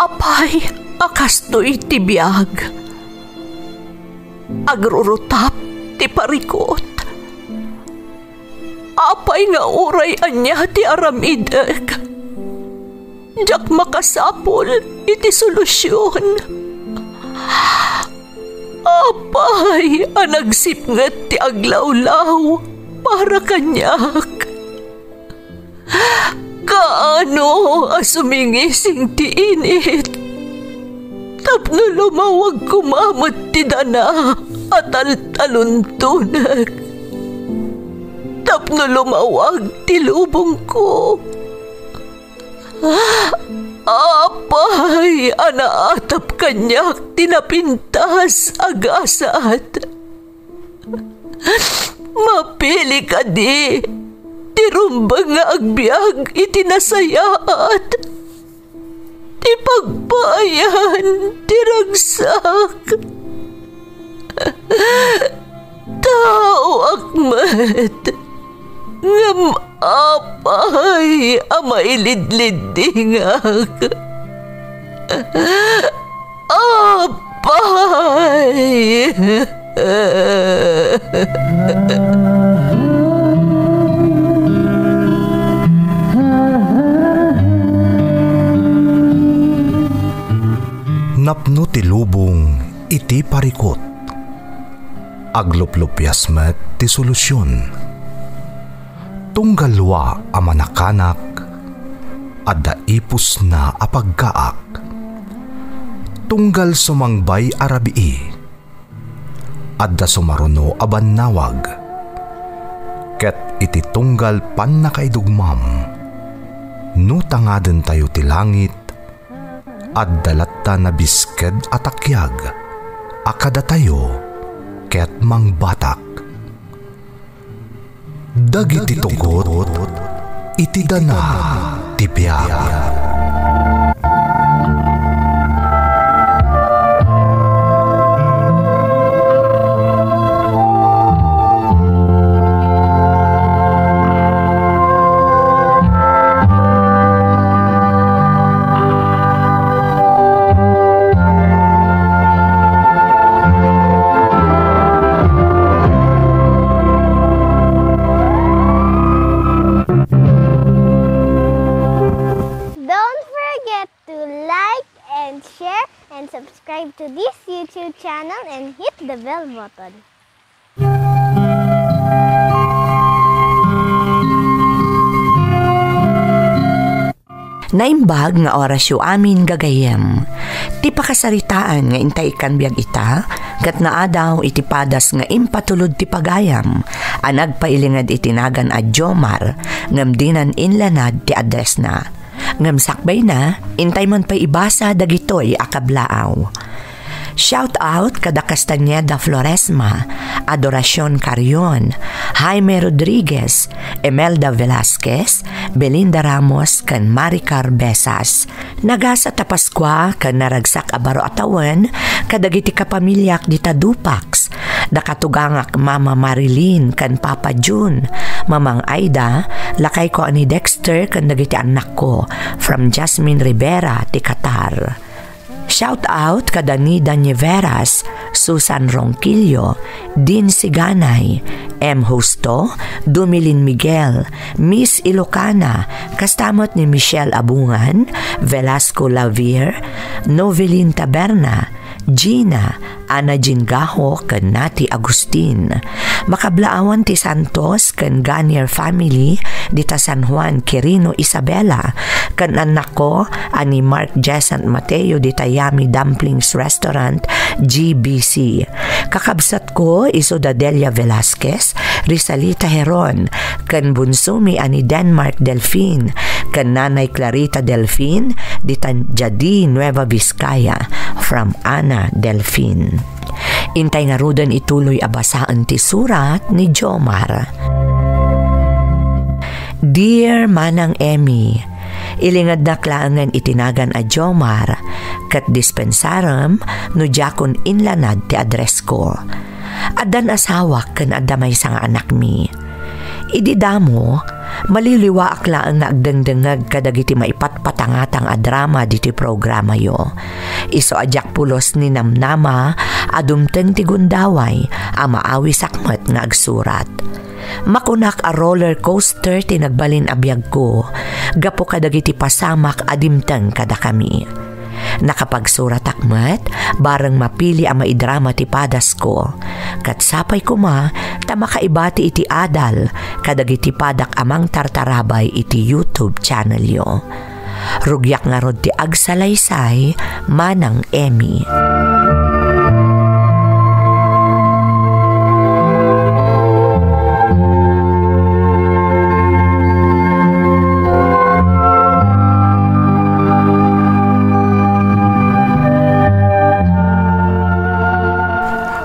Apay, akastoy ti biyag. Agrurutap ti parikot. Apay nga uray anya ti aramideg. Jak makasapol iti solusyon. Apay, anagsipnget ti aglawlaw para kanyak. Kaano asumingising ti init. Tapno lumawag kumamot ti dana at taluntunag. Tapno lumawag ti lubong ko. Apay, anaatap kanyak tinapintas agasat. Mapili ka di. Tirumbang nga agbyag itinasayaat. Ti pagbayan, tiragsak. Tao akmat. Ngam apay, amailidlidingak. Apay. Napno ti lubong iti parikot. Agluplupyas met ti solusyon. Tunggalwa a manakanak, adda ipus na apagkaak. Tunggal sumangbay arabii, adda sumaruno aban nawag. Ket iti tunggal pan nakaidugmam, nutangaden tayo ti langit, adda latta na bisked atakyag, akada tayo, ket mangbatak. Dagiti tugot, iti dana ti biyag. Subscribe to this YouTube channel and hit the bell button. Naimbag nga orasyo amin gagayem. Ti pakasaritaan nga intay kan biag ita, kat naadaw iti padas nga impatulod ti pagayam, anag pailingad itinagan a Jomar, ngam dinan inlanad ti address na. Ngam sakbay na, intay man pa ibasa dagitoy akablaaw. Shout out kada Castañeda Floresma, Adoracion Carion, Jaime Rodriguez, Emelda Velasquez, Belinda Ramos kan Maricar Besas. Nagasa tapaskwa kan naragsak abaro atawan kadagiti kapamilyak di Tadupax. Dakatugangak Mama Marilyn kan Papa June, Mamang Aida, lakay ko ani Dexter kan dagiti anak ko from Jasmine Rivera ti Qatar. Shout out kada Nida Nieveras, Susan Ronquillo, Din Siganay, M. Justo, Dumilin Miguel, Miss Ilocana, kastamot ni Michelle Abungan, Velasco Lavier, Novelin Taberna, Gina, Ana Jingaho, ken Nati Agustin. Makablaawan ti Santos ken Ganier family dita San Juan Quirino Isabela, ken anak ko ani Mark Jesant Mateo dita Yummy Dumplings Restaurant GBC. Kakabsat ko iso Delia Velasquez, Rizalita Heron, ken bunsumi ani Denmark Delfin, ken nanay Clarita Delfin dita Jadi Nueva Vizcaya from Ana Delfin. Intay nga rudan ituloy abasaan ti surat ni Jomar. Dear Manang Emmy, ilingad na klaangan itinagan a Jomar, kat dispensaram no jakon inlanad ti address ko. Adan asawak kan adamay sa nga anak mi. Ididamo, Maliliwa aklaan nga agdengdengag kadagiti maipatpatangatang a drama diti programa yo. Iso ajak pulos ni namnama adumteng ti gundaway a maawi sakmet nga agsurat. Makunak a roller coaster ti nagbalin a biag ko, gapo kadagiti pasamak adimteng kada kami. Nakapagsurat akmet, bareng mapili ang maidrama ti padas ko. Katsapay ko ta makaibati iti adal, kadagiti padak amang tartarabay iti YouTube channel yo. Rugyak nga rod ti agsalaysay, Manang Emmy.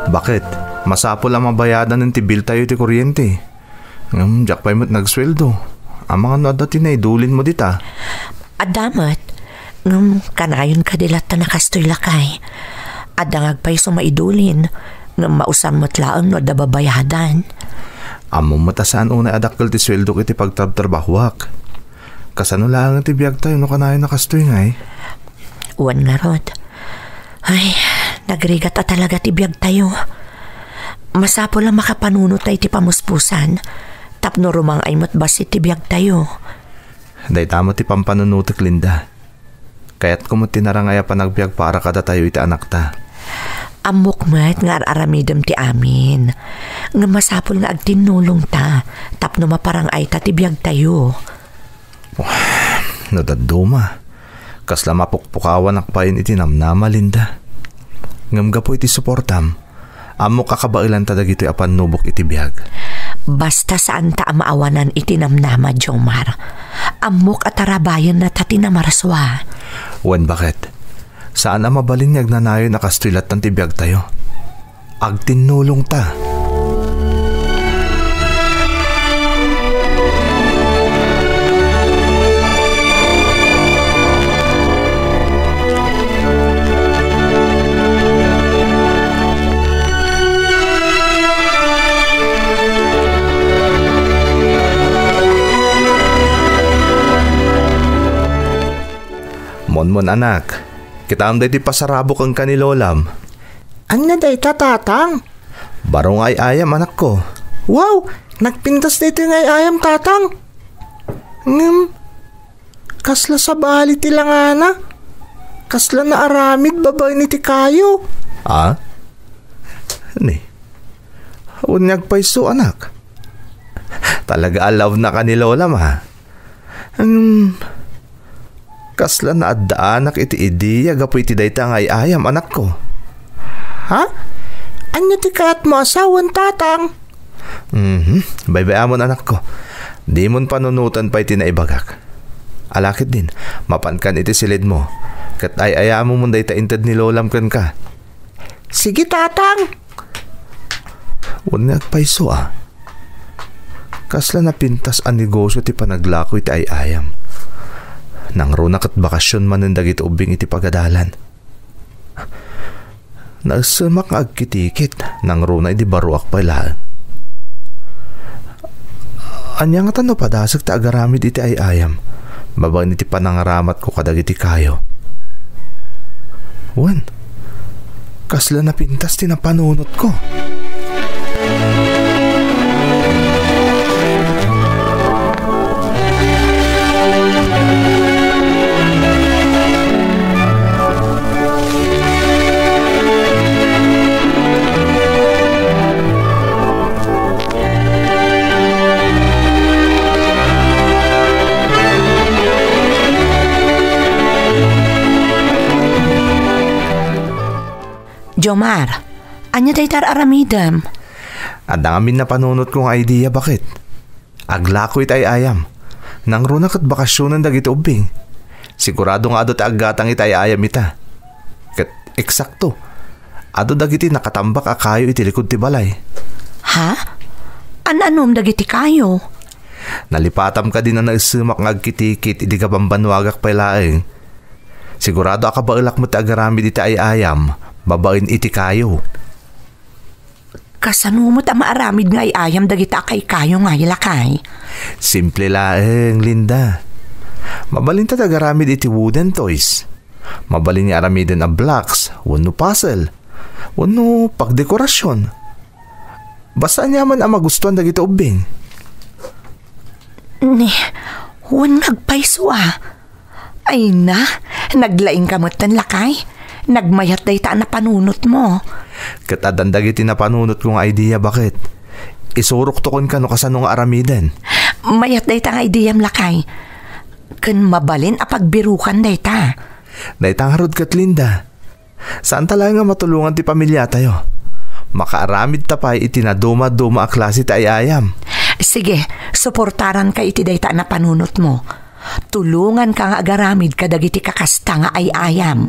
Bakit? Masapol ang mabayadan ng tibil tayo ti kuryente. Diyak pa'y mo't nagsweldo. Ang mga nadati na idulin mo dita. Adamat, kanayon ka dilat na nakastoy lakay. Adangag pa'y sumaidulin, mausan mo't laang no dababayadan. Amo matasaan una adakkel ti sweldo kiti pagtabtrabahwak. Kasano lang ti biyag tayo no kanayon nakastoy ngay? Uwan nga rod. Ay, nagrigat talaga ti biyag tayo. Masapo lang makapanunot tayo ti pamuspusan. Tapno rumang ay matbasit ti biyag tayo. Day tamo ti pampanunutik, Linda. Kaya't kumot tinarangaya pa nagbiag para kada tayo iti anak ta. Amok mat nga aramidem ti amin. Nga masapol nga agtinulong ta. Tapno maparang ay ta ti biyag tayo. Nadaduma. Kasla mapukpukawan akpayin iti namnama, Linda. Ngamga po iti suportam. Amo kakabailan tadag ito apan nubok iti biyag. Basta saan ta maawanan iti namnama, Jomar. Amok at tarabayan na tati na maraswa. Wen, bakit? Saan ang mabalin niyag nanayon nakastilat ng tibiyag tayo? Agtinulong ta. Mon anak, kita am day ti pasarabok ang kanilolam. Ang na day tatang? Barong ay ayam, anak ko. Wow, nagpintas dito yung ay ayam tatang. Kasla sa bali ti langana. Kasla na aramid babay ni ti kayo. Ah? Ni? Unyag paiso, anak. Talaga alaw na kanilolam, ha? Kasla na addaanak iti idiya gapo iti dayta nga ayam, anak ko. Ha? Anya ti kayat mo asawan tatang? Baybayamon, anak ko. Di mon panunutan pa iti naibagak. Alakit din, mapankan iti silid mo. Kat ayamo mo dayta inted ni lolam kan ka. Sige tatang. Unyag paiso, ah. Kasla na pintas ang negosyo ti panaglako iti ayam. Nang runak at bakasyon man ng dagit ubing iti pagadalan. Nagsumak agkitikit nang runay di baruak pala. Anyang tano padasag ta agaramid iti ayam. Babang iti panangaramat ko kadag iti kayo. Wan, kasla na pintas tinapanunot ko. Jomar, anya daytar aramidam? At amin na panunot kong idea, bakit? Aglako itay ayam. Nang runak at bakasyonan dagiti ubing. Sigurado nga ado ta aggatang itay ayam ita. Kat eksakto. Ado dagiti nakatambak akayo iti likod ti balay. Ha? An-anom dagiti kayo? Nalipatam ka din na naisumak ng agkitikit idi ka bambanwagak pailaeng. Sigurado akabailak mo ti agaramid iti ayam. Babain iti kayo. Kasanumot ang maaramid nga ayam dagita kay kayo nga lakay. Simple laeng, Linda. Mabalin ta tagaramid iti wooden toys. Mabalin ni aramiden a blocks, wano puzzle, wano pagdekorasyon. Basta niya man ang magustuhan dagito ubing. Ni, huwag nagpaiso Ay na, naglaing kamutan lakay. Nagmayat day ta na panunot mo. Katadan dagiti na panunot kong idea bakit? Isurok to kon kano kasano nga aramiden. Mayat day ta nga ideyam lakay. Kan mabalin apagbirukan day ta. Day ta nga rod kat, Linda. Saan talaga nga matulungan ti pamilya tayo? Makaaramid tapay iti na duma-duma a klase ta ayam. Sige, suportaran ka iti dayta na panunot mo. Tulungan ka nga agaramid kadagiti kakasta nga ayam.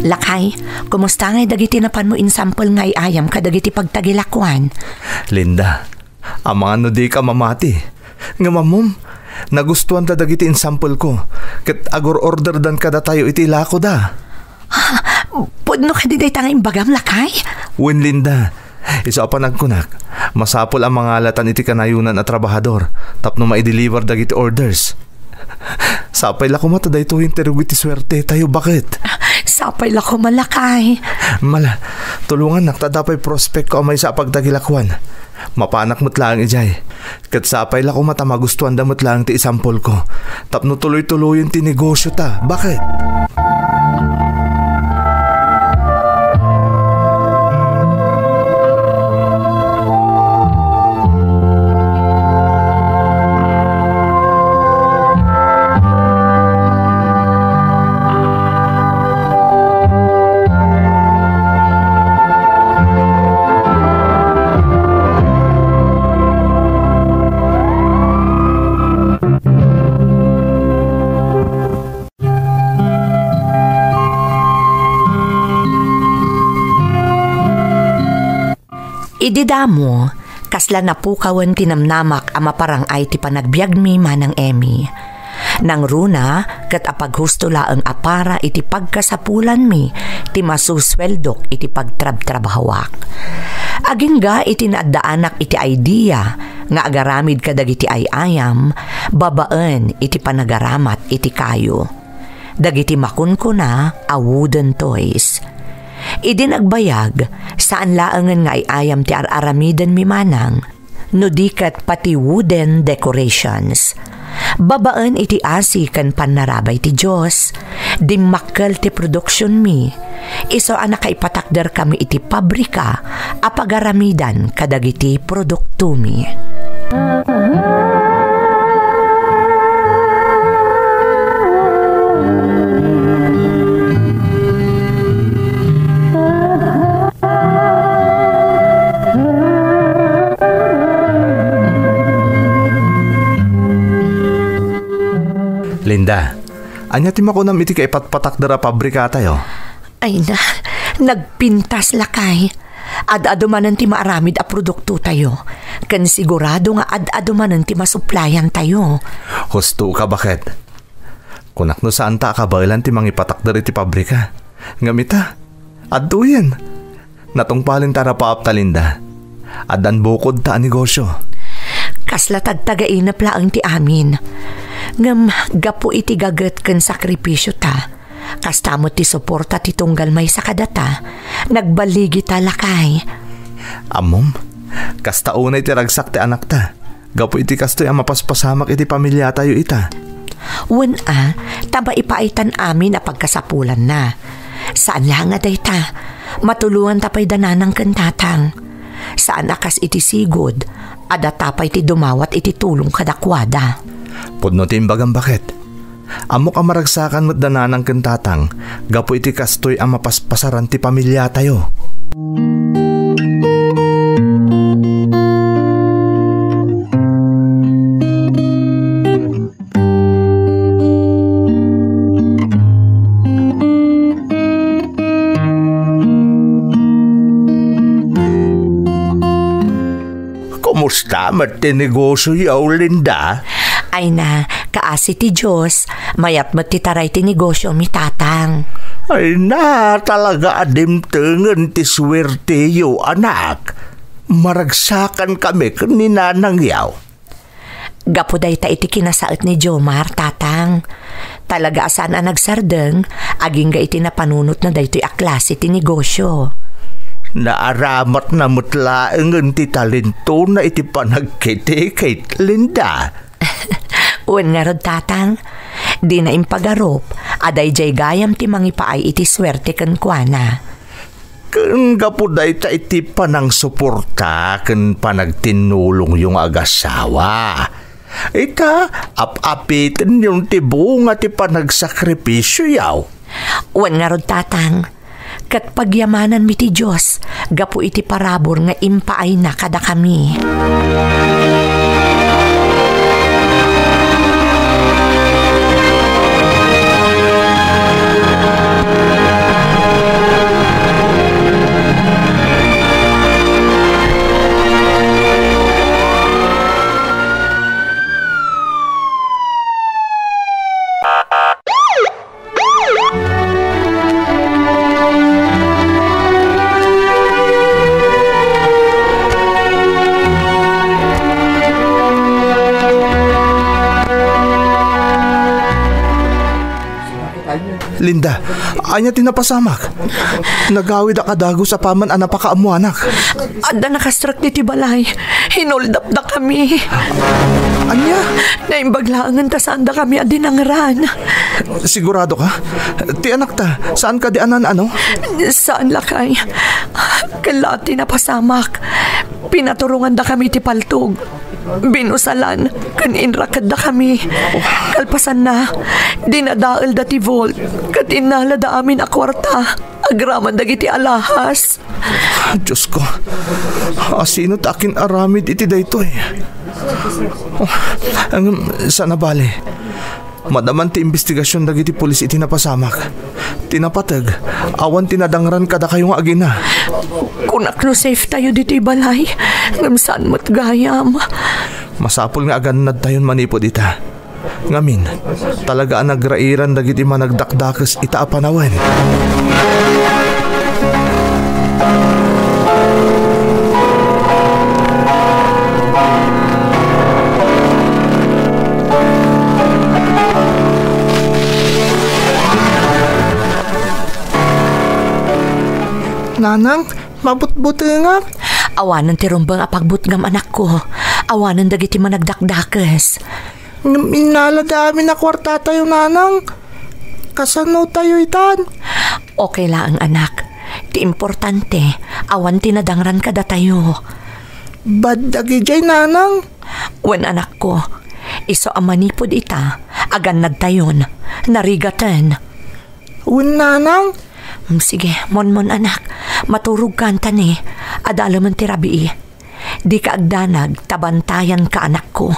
Lakay, kumusta ngay dagiti napan mo insample nga ayam kadagiti pagtagilakwan? Linda, ang mga no di ka mamati. Nga mamom, nagustuhan ta dagiti insample ko. Kat agor order dan kada tayo iti lako da. Pudno ka di day tanga imbagam lakay? Win, Linda, isa pa nagkunak. Masapol ang mga alatan iti kanayunan at trabahador tapno ma-deliver dagiti orders. Sapay la kumata dayto interview iti swerte tayo bakit? Sapay la ko malakay. Mala, tulungan naktadapay prospect ko amay sa pagdagilakwan. Mapanak mo't lang ijay. Kat sapay la kumata magustuhan damot lang ti isampol ko. Tapno tuloy-tuloy yung tinegosyo ta. Bakit? Ididamo, kasla na pukawan tinamnamak ama parang ay ti panagbiagmi manang Emmy. Nang runa, kat apaghusto laang apara iti pagkasapulan mi, ti masusweldok iti pagtrab-trabhawak. Agingga iti naadaanak iti idea, nga agaramid kadag iti ayayam, babaan iti panagaramat iti kayo. Dagiti makunkuna a wooden toys. Idinagbayag, saan laangan nga ayam ti araramidan mi manang, no dikat pati wooden decorations. Babaan iti asi kan panarabay ti Diyos, dimmakkel ti production mi, iso anak ipatakder kami iti pabrika, apagaramidan kadagiti produkto mi. Linda, anya ti makunam iti ka ipatpatak dara pabrika tayo? Ay na, nagpintas lakay. Ad-ado manan ti maaramid a produkto tayo. Kan sigurado nga ad-ado manan ti masuplayan tayo. Husto ka bakit? Kunak no saan ta kabailan ti mangipatak dara iti pabrika. Ngamita, adto yan. Natungpalin tara paap ta, Linda. Adan bukod ta ang negosyo. Kasla tagtagainap laang ti amin. Ngam gapo iti gaget ken sakripisyo ta. Kastamo ti suporta ti tunggal may sakadata. Nagbaligi ta lakay. Amom, kasta unay ti ragsak ti anak ta. Gapo iti kastoy ang mapaspasamak iti pamilya tayo ita. Wen taba ipaitan amin a pagkasapulan na. Saan lang nga day ta? Matulungan tapay dananang kantatang. Saan akas iti sigod? Ada tapay ti dumawat iti tulong kadakwada. Pudno ti imbagang bakit? Amok ang maragsakan mo't dananang kantatang, gapo iti kastoy ang mapaspasaran ti pamilya tayo. Kumusta matinegosyo yaw, Linda? Ay na, kaasi ti Diyos, mayat matitaray ti negosyo mi tatang. Ay na, talaga adimtengen ti swerte yo, anak. Maragsakan kami kaninanang yaw. Gapuday ta iti kinasaot ni Jomar, tatang. Talaga asan ang nagsardeng, aging ga iti napanunot na daytoy aklase ti negosyo. Naaramat na mutlaengen ti talento na iti panagkiti kay Linda. Uwan nga rod, tatang. Di na impagarop, aday jay gayam ti mangipaay iti swerte kan kuana. Ken gapuday ta iti panang suporta ken panagtinulong yung agasawa. Ita, ap-apitin yung tibunga ti panagsakripisyo yaw. Uwan nga rod, tatang. Kat pagyamanan mi ti Diyos, gapu iti parabor nga impaay na kada kami. Linda, anya tinapasamak. Nagawid akadago sa paman anapakaamu anak. Ada nakastrak ti balay. Hinoldap na kami. Anya? Naimbaglaangan ta saan da kami adinangran. Sigurado ka? Ti anak ta, saan ka di anan ano? Saan lakay? Kalati na pasamak. Pinaturungan da kami ti paltog. Binusalan, kaninrakad da kami. Kalpasan na, dinadaal da ti Volt, katinala da amin a kwarta. Agraman dagiti alahas. Diyos ko, asino takin aramid iti daytoy. Sana bali, madaman ti investigasyon dagiti pulis iti napasamak. Tinapatag, awan tinadangran kada kayong agina. Kunak no safe tayo dito balay. Ngamsaan mo't gayam. Masapul nga aganad tayon manipod ita. Ngamin, talaga ang nagrairan dagiti managdakdakas ita apanawen. Nanang, mabut-buti nga. Awanan ti rumbang apagbutngam anak ko. Awanan dagiti managdakdakas. Inala dami na kwarta tayo, nanang. Kasano tayo itan? Okay lang, anak. Ti importante, awan tinadangran kada tayo. Bad dagi jay, nanang. Wen anak ko, iso amanipod ita, agan nagtayon, narigatan. Wen, nanang. Sige, mon anak, maturog ka tani, adala man ti rabii. Di ka agdanag, tabantayan ka anak ko.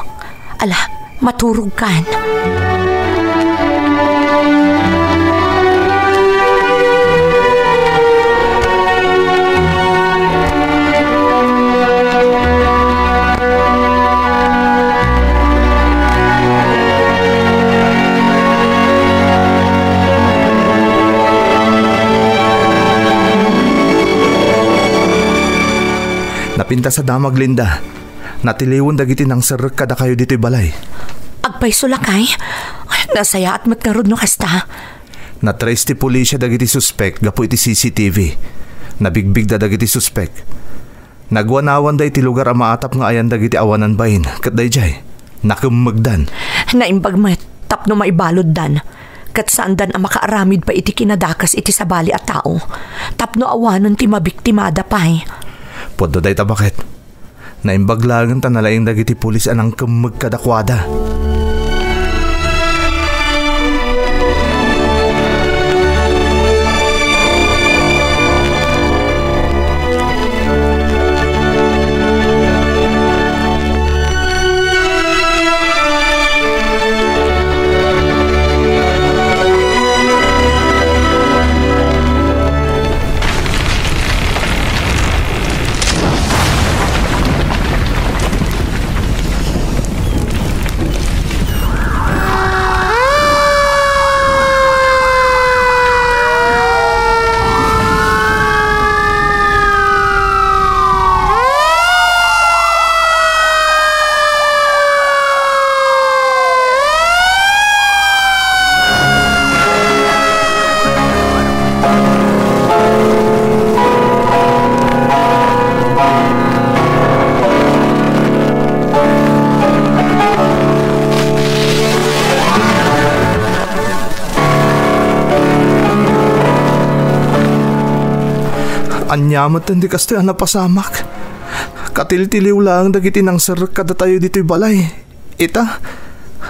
Ala, maturog kan. Napinta sa damag, Linda. Natiliwon dagiti nang serek kada kayo dito'y balay. Agpay sulakay? Nasaya at matkarod no kasta. Natrace ti pulisya dagiti suspect gapu iti CCTV. Nabigbig da dagiti suspect. Nagwanawan da iti lugar ang maatap nga ayan dagiti awanan bahin. Kat day jay, nakumagdan. Naimbagmet, tapno maibalod dan. Kat saan dan ang makaaramid pa iti kinadakas iti sabali at tao. Tapno awanan ti mabiktimada pa'y. Podo day tabakit. Naimbaglagan ta nalaing dagiti pulis anang kumagkadakwada. Anyamat hindi kastoy ang napasamak. Katiltiliw lang dagiti nang sir kada tayo dito'y balay. Ita,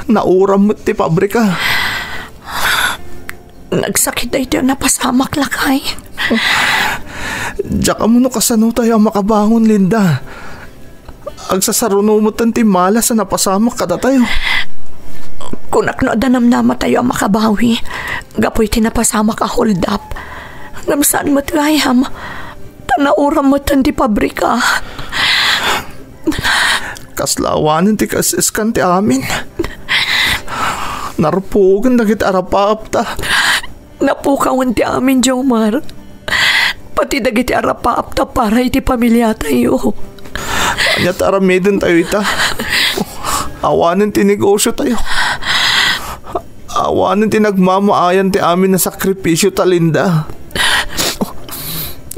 nauram mo't ti pabrika. Nagsakit na ito napasamak lakay. Diyak mo no kasano tayo makabangon, Linda. Agsasarunumot ti malas na napasamak kada tayo. Kung aknodanam nama tayo ang makabawi, gapoy tinapasamak a hold up. Namsaan mo't gayam, tanauram mo't di pabrika. Kaslawanan ti kasiskan ti amin. Narupugan na kita arapaapta. Napukawan ti amin, Jomar. Pati dagiti arapaapta para iti pamilya tayo. Anyat aramidin tayo ita. Awanan ti negosyo tayo. Awanan ti nagmamaayan ti amin na sakripisyo ta, Linda.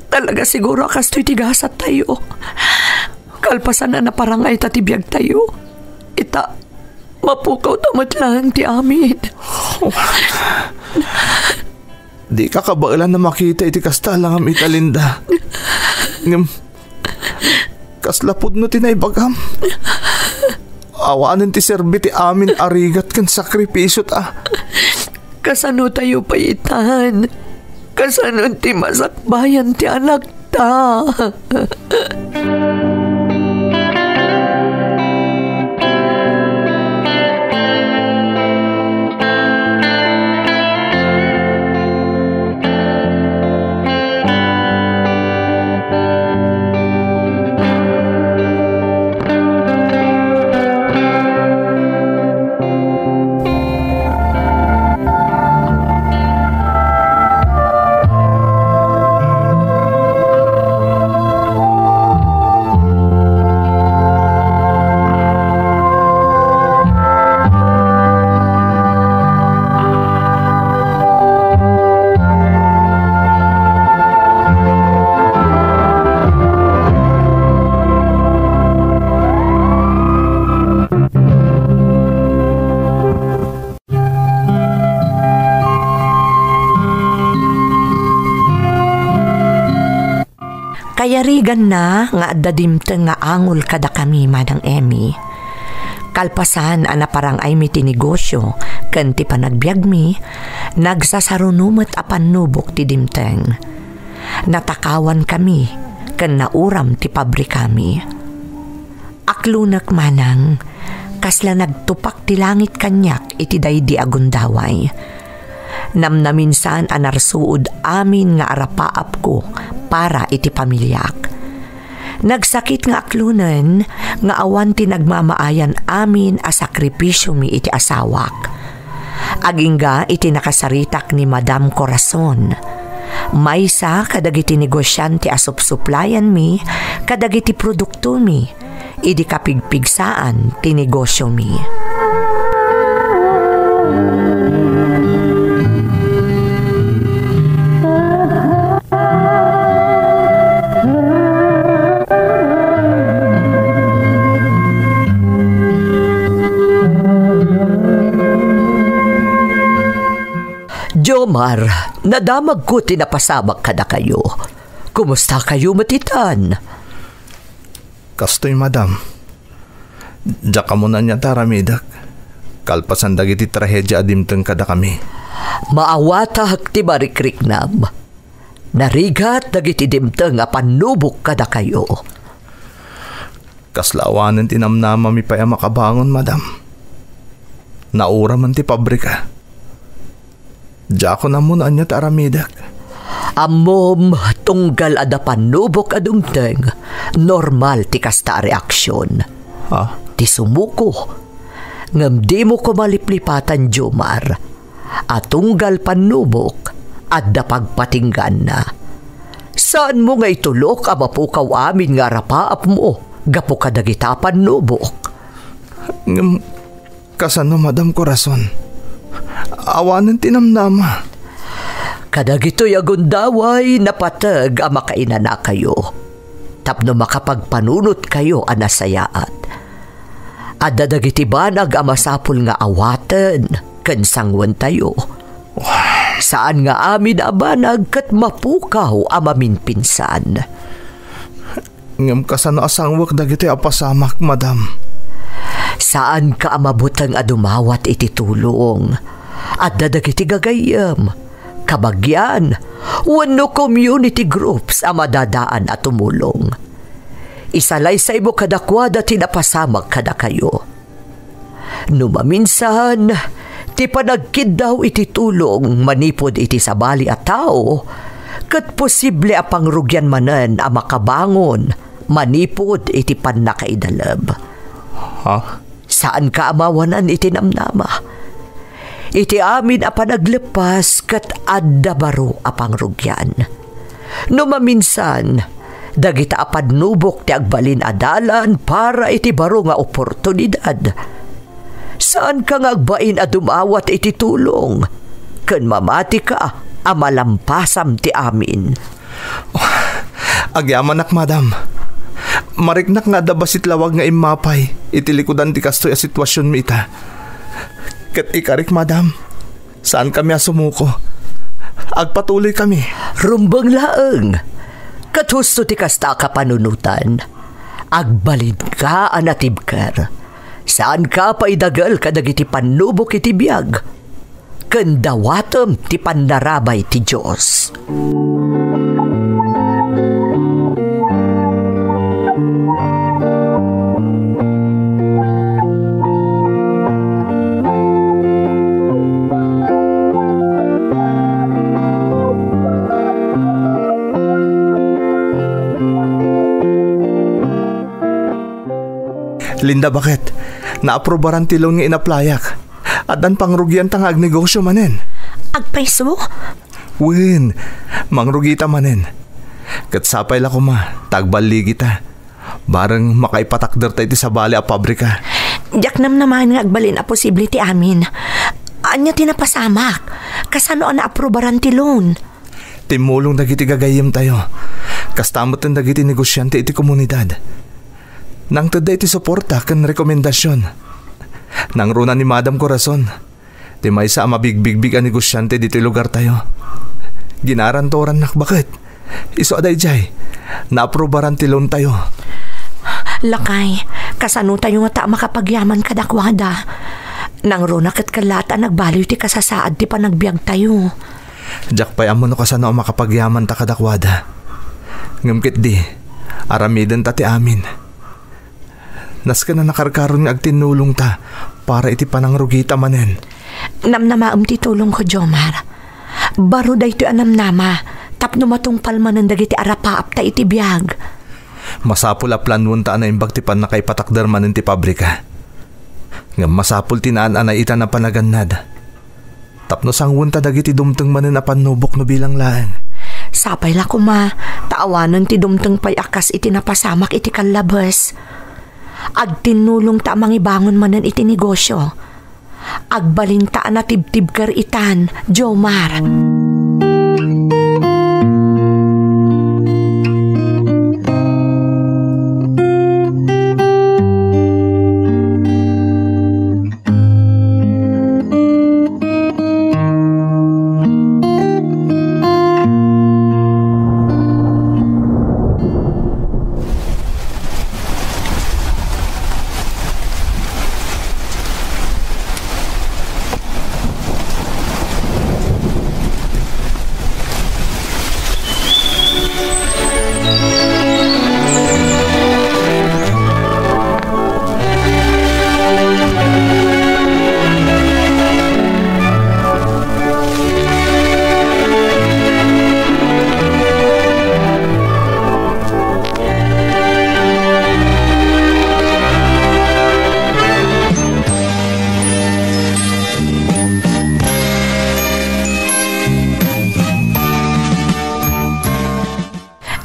Talaga siguro kasto'y tigasat tayo. Kalpasan na naparangay tatibiyag tayo. Ita, mapukaw tamat lang ti amin. Di ka kabailan na makita iti kasta lang am ita, Linda. Kaslapod no tinaybagam. Awanan ti serbi ti amin arigat kan sakripisyo ta. Kasano tayo paitan? Kasano ti masakbayan ti anak ta? Kayarigan na nga adadimteng nga angol kada kami manang Emmy. Kalpasan ana parang ay mi tinegosyo ken ti panagbiag mi nagsasarunumot apan nubok ti dimteng. Natakawan kami ken nauram ti pabrika mi. Aklunak manang kasla nagtupak ti langit kanyak iti daydi agundaway. Namnaminsan anarsuod amin nga arapaap ko para iti pamilyak. Nagsakit nga aklunan nga awan ti nagmamaayan amin a sakripisyo mi iti asawak. Agingga iti nakasaritak ni Madam Corazon. Maysa kadagiti negosyante a supsuplayan mi kadagiti produkto mi. Idi kapigpigsaan ti negosyo mi. Jomar, nadamag ko tinapasabak ka na kayo. Kumusta kayo matitan? Kastoy, madam. Diyak ka muna niya taramidak. Kalpasan dagiti trahedya adimteng kada kami. Maawata hakti barikriknam. Narigat dagiti dimteng a panubok kada kayo. Kaslawanan tinamnama mi pa makabangon, madam. Naura man ti pabrika. Diyak ko na muna niya taramidak. Amom, tunggal ada panubok adumteng. Normal ti kasta reaksyon. Ha? Ti sumuko. Ngam di mo ko maliplipatan, Jomar. At tunggal panubok at pagpatinggan na. Saan mo nga itulok ang mapukaw amin nga rapaap mo? Gapo ka dagita panubok. Kasano, Madam Corazon? Awanan tinamnama. Kadagito'y agundaway napatag ang makainan na kayo. Tapno makapagpanunot kayo anasayaat. At dadagiti banag ang masapul nga awatan kansangwan tayo. Saan nga amin abanag kat mapukaw amamin pinsan. Ngam kasano asangwak dagiti apasamak, madam. Saan ka amabutang adumawat iti tulong? At dadagiti gagayam, kabagyan, wano community groups ang madadaan at tumulong. Isalay sa imo kadakwada tinapasamag kada kayo. Numaminsan, ti panagkid daw iti tulong manipod iti sabali at tao, kat posible apang rugyan manen ang makabangon, manipod iti panakaidalab. Ha? Saan ka amawanan iti namnama? Iti amin a panaglepas kat adda baro apang rugyan. Numaminsan, dagita apadnubok ti agbalin adalan para iti baro nga oportunidad. Saan ka nga agbain a dumawat iti tulong? Ken mamati ka, amalampasam ti amin. Agyaman madam. Mariknak nga dabasit lawag nga imapay, itilikudan ti kastoy a sitwasyon mi ita. Ket ikarik, madam, saan kami asumuko? Agpatuloy kami. Rumbang laeng, kat husto ti kasta ka panunutan. Agbalid ka anatibker. Saan ka paidagal kadagiti panubok iti biyag? Kendawatem ti pandarabay ti Diyos. Linda, bakit? Naaprobaran tilong nga inaplayak. At dan pangrugyan tang agnegosyo manen. Agpaiso? Win, mangrugita manen. Kat sapay la ko tagbali kita. Barang makaipatakder tayo ti sabali a pabrika. Diyak naman nga agbalin a posible ti amin. Anya tinapasamak. Kasano ang naaprobaran ti loan? Timulong dagiti gagayim tayo. Kastamot ng dagiti negosyante iti komunidad. Nang tada iti suporta kan rekomendasyon. Nang runa ni Madam Corazon, di may sa mabigbig ang negosyante dito lugar tayo. Ginarantoran nak bakit? Iso aday jay, naaprobaran ti loan tayo. Lakay, kasano tayo nga ta makapagyaman kadakwada. Nang runa kat kalata nagbaliw ti kasasaad ti panagbiag tayo. Diyak pa'y amo no kasano makapagyaman ta kadakwada. Ngamkit di, aramidan ta ti amin. Nas ka na nakarkaron nga agtinulong ta para iti panangrugita manen. Namnamaam ti tulong ko, Jomar. Baro da ito anamnama, tapno matungpal manen dagiti arapaap ta iti biyag. Masapul a planwon ta na imbag ti pan nakaipatakder manen ti pabrika. Ngam masapul tinaan anay ita na panagannad. Tapno sangwon ta dagiti dumteng manen a panubok no bilang laeng. Sapay la ko taawanan ti dumteng pay akas iti napasamak iti kalabas. Agtinulong ta mangibangon manen iti negosyo. Agbalin ta na tibtibker itan, Jomar.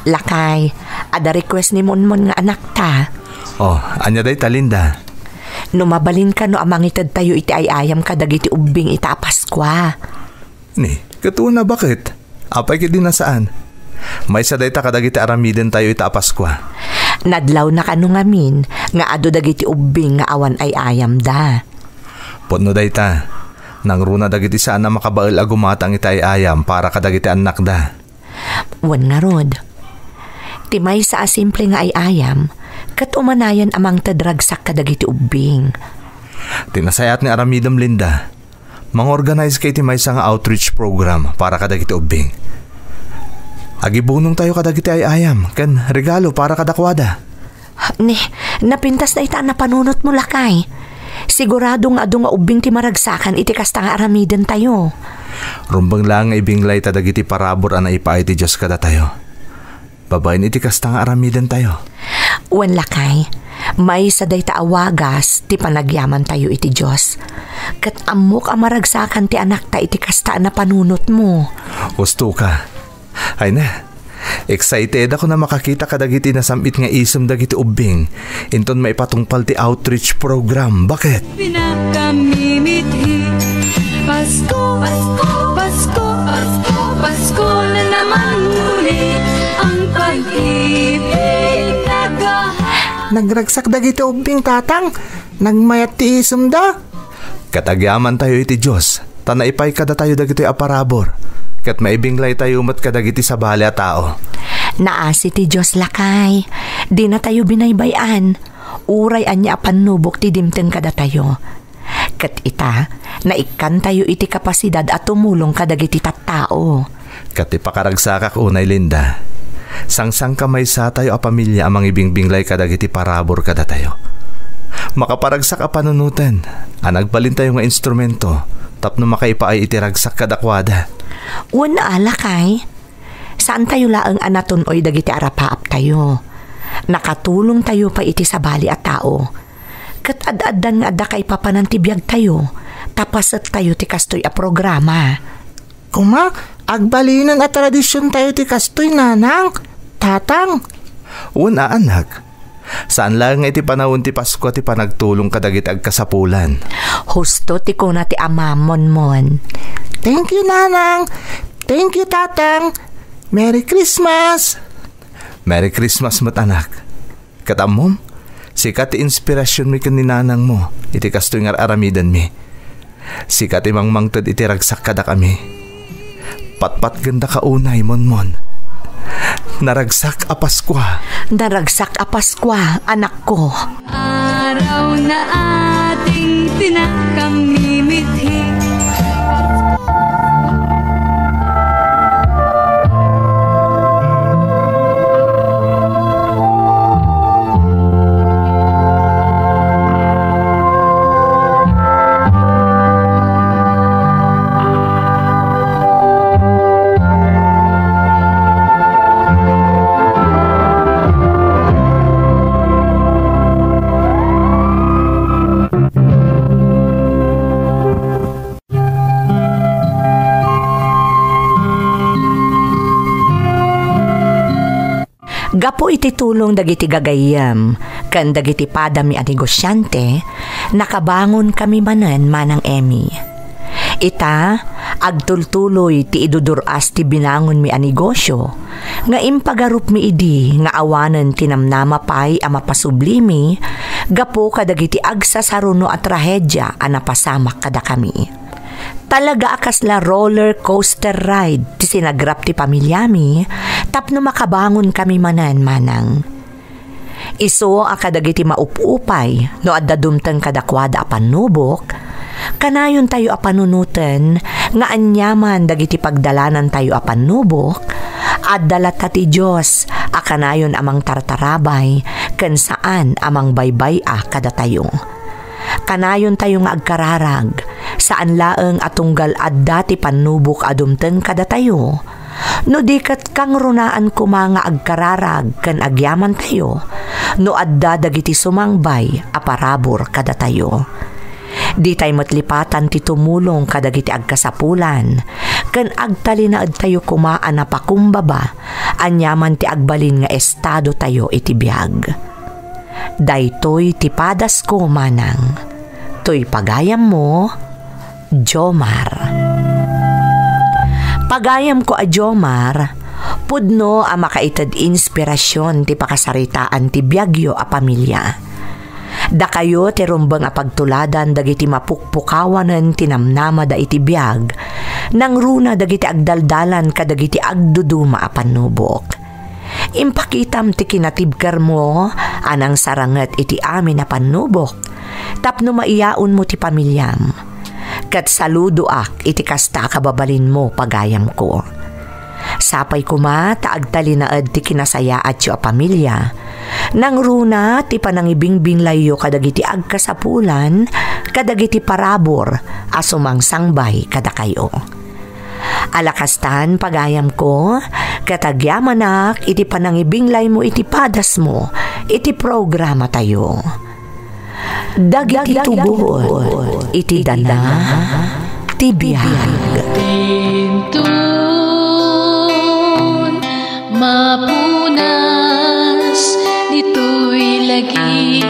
Lakay, ada request ni Monmon nga anak ta. Oh, anya day talinda. Numabalin ka no amangitad tayo iti ayayam ka dagiti ubing ita Paskwa. Ni, katuna bakit? Apay kiti nasaan? May saday ta kadagiti aramiden tayo ita Paskwa. Nadlaw na kanu ngamin nga ado dagiti ubing nga awan ay ayam da. Ponno day ta. Nang runa dagiti saan na makabaal agumatang itay ayam para kadagiti anak da. Wan nga rod. Timay sa asimple nga ay ayam, kat umanayan amang tadragsak kadagiti ubing. Tinasayat ni aramidam Linda, mang-organize kay timay sa nga outreach program para kadagiti ubing. Agibunong tayo kadagiti ay ayam, kan regalo para kadakwada. Napintas na ita na panunot mo lakay. Siguradong adu nga ubing ti maragsakan iti kasta nga aramiden tayo. Rumbang lang nga ibinglay tadagiti parabor ana ipaay ti Diyos kada tayo. Babayin iti kasta nga aramiden tayo. Wan lakay, may saday ta awagas ti panagyaman tayo iti Diyos. Kat amok ang maragsakan ti anak ta iti kasta na panunot mo. Gusto ka. Ay na, excited ako na makakita kadagiti na samit nga isum dagiti ubing. Inton maipatungpal ti outreach program. Bakit? Pinakamimithi Pasko, Pasko, Pasko, Pasko, Pasko na naman muli ang pag-ibig Nagragsak dagiti ubing tatang. Nagmayat ti isum da. Katagyaman tayo iti Diyos. Tanaipay kada tayo dagiti aparabor. Kat maibinglay tayo mat kadagiti sa bali a tao. Naasi ti Diyos lakay. Di na tayo binaybayan. Uray anya panubok ti dimteng kada tayo. Kat ita, naikan tayo iti kapasidad at tumulong kadagiti tattao. Kat ipakaragsakak unay Linda. Sangsang kamay sa tayo a pamilya amang ibingbinglay kadagiti parabor kada tayo. Makaparagsak a panunutan. Anagbalin tayo nga instrumento. Tapno makaipaay itiragsak kadakwada. Una alakay. Saan tayo laang anaton oy dagiti arapaap tayo. Nakatulong tayo pa iti sa bali at tao. Kat ad-addan nga adda kay papanantibiyag tayo. Tapasat tayo ti kastoy a programa. Kuma, agbalinan at tradisyon tayo ti kastoy nanang. Tatang. Una anak. Saan lang nga iti panahon ti Pasko ti panagtulong kadagiti agkasapulan. Husto ti kuna ti amamon mon. Thank you nanang. Thank you tatang. Merry Christmas. Merry Christmas mat anak. Katamom, sikat ti inspirasyon mi ken ni nanang mo. Iti kastoy nga aramidan mi. Sikat ti mangmangted iti ragsak kada kami. Patpat ganda kaunay mon. Naragsak a Paskwa. Naragsak a Paskwa, anak ko. Araw na ating pinakamimithi. Gapo iti tulong dagiti gagayam, kan dagiti padami a negosyante, nakabangon kami manan manang Emmy. Ita, agtultuloy ti iduduras ti binangon mi a negosyo, nga impagarup mi idi nga awanan tinamnama pay a mapasublimi, gapo kadagiti agsasaruno at trahedya a napasamak kada kami. Talaga akasla roller coaster ride ti sinagrap ti pamilyami tapno makabangon kami manan manang. Iso akadagiti maupupay no adda dumteng kadakwada a panubok, kanayon tayo a panunuten nga anyaman dagiti pagdalanan tayo a panubok, addalat ta ti Diyos a kanayon amang tartarabay ken saan amang baybay a kada tayo. Kanayon tayo nga agkararag, saan laeng atunggal adda ti panubok adumteng kada tayo. No dikat kang runaan ko mga agkararag kan agyaman tayo, no adda dagiti sumangbay aparabor kada tayo. Di tayo matlipatan ti tumulong kadagiti agkasapulan, kan agtalinaad tayo kumaan na pakumbaba, anyaman ti agbalin nga estado tayo iti biag. Daytoy ti padas ko manang. To'y pagayam mo, Jomar. Pagayam ko a Jomar, pudno a makaitad inspirasyon ti pakasaritaan ti biagyo a pamilya. Da kayo ti rumbang apagtuladan dagiti mapukpukawanen tinamnama da iti biyag, nang runa dagiti agdaldalan kadagiti agduduma a panubok. Impakitam ti kinatibker mo anang saranget iti amin na panubok, tapno maiyaon mo ti pamilyam. Kat saludo ak iti kasta kababalin mo pagayam ko. Sapay kuma taagtalinaed ti kinasaya at yu a pamilya. Nang runa ti panangibingbing layo kadagiti agkasapulan, kadagiti parabor asumang sangbay kada kayo. Alakastan pagayam ko, katagyamanak iti panangibinglay mo iti padas mo, iti programa tayo. Dagiti tubod, iti dana, ti biyag. Mapunas dito'y lagi